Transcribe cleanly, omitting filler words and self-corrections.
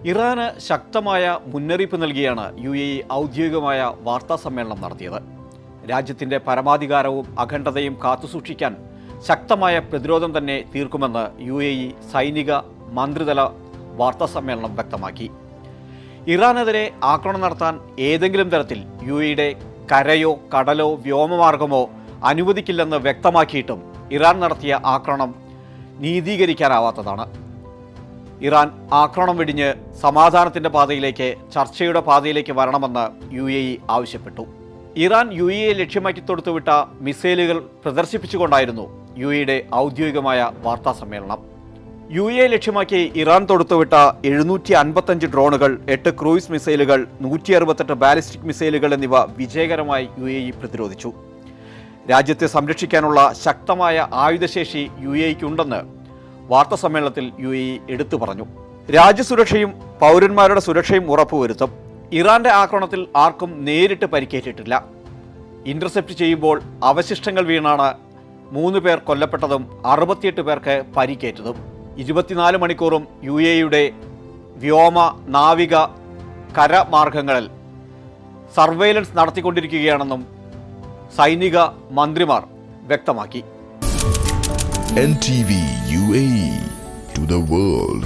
ഇറാന് ശക്തമായ മുന്നറിയിപ്പ് നൽകിയാണ് UAE ഔദ്യോഗികമായ വാർത്താ സമ്മേളനം നടത്തിയത്. രാജ്യത്തിൻ്റെ പരമാധികാരവും അഖണ്ഡതയും കാത്തുസൂക്ഷിക്കാൻ ശക്തമായ പ്രതിരോധം തന്നെ തീർക്കുമെന്ന് UAE സൈനിക മന്ത്രിതല വാർത്താ സമ്മേളനം വ്യക്തമാക്കി. ഇറാനെതിരെ ആക്രമണം നടത്താൻ ഏതെങ്കിലും തരത്തിൽ UAEയുടെ കരയോ കടലോ വ്യോമമാർഗമോ അനുവദിക്കില്ലെന്ന് വ്യക്തമാക്കിയിട്ടും ഇറാൻ നടത്തിയ ആക്രമണം നീതീകരിക്കാനാവാത്തതാണ്. ഇറാൻ ആക്രമണം വെടിഞ്ഞ് സമാധാനത്തിൻ്റെ പാതയിലേക്ക്, ചർച്ചയുടെ പാതയിലേക്ക് വരണമെന്ന് UAE ആവശ്യപ്പെട്ടു. ഇറാൻ UAE ലക്ഷ്യമാക്കി തൊടുത്തുവിട്ട മിസൈലുകൾ പ്രദർശിപ്പിച്ചുകൊണ്ടായിരുന്നു UAEയുടെ ഔദ്യോഗികമായ വാർത്താ സമ്മേളനം. UAE ലക്ഷ്യമാക്കി ഇറാൻ തൊടുത്തുവിട്ട 755 ഡ്രോണുകൾ, 8 ക്രൂയിസ് മിസൈലുകൾ, 168 ബാലിസ്റ്റിക് മിസൈലുകൾ എന്നിവ വിജയകരമായി UAE പ്രതിരോധിച്ചു. രാജ്യത്തെ സംരക്ഷിക്കാനുള്ള ശക്തമായ ആയുധശേഷി UAEക്കുണ്ടെന്ന് വാർത്താ സമ്മേളനത്തിൽ UAE എടുത്തു പറഞ്ഞു. രാജ്യസുരക്ഷയും പൗരന്മാരുടെ സുരക്ഷയും ഉറപ്പുവരുത്തും. ഇറാന്റെ ആക്രമണത്തിൽ ആർക്കും നേരിട്ട് പരിക്കേറ്റിട്ടില്ല. ഇന്റർസെപ്റ്റ് ചെയ്യുമ്പോൾ അവശിഷ്ടങ്ങൾ വീണാണ് 3 പേർ കൊല്ലപ്പെട്ടതും 68 പേർക്ക് പരിക്കേറ്റതും. 24 മണിക്കൂറും UAEയുടെ വ്യോമ, നാവിക, കരമാർഗങ്ങളിൽ സർവൈലൻസ് നടത്തിക്കൊണ്ടിരിക്കുകയാണെന്നും സൈനിക മന്ത്രിമാർ വ്യക്തമാക്കി. NTV UAE to the world.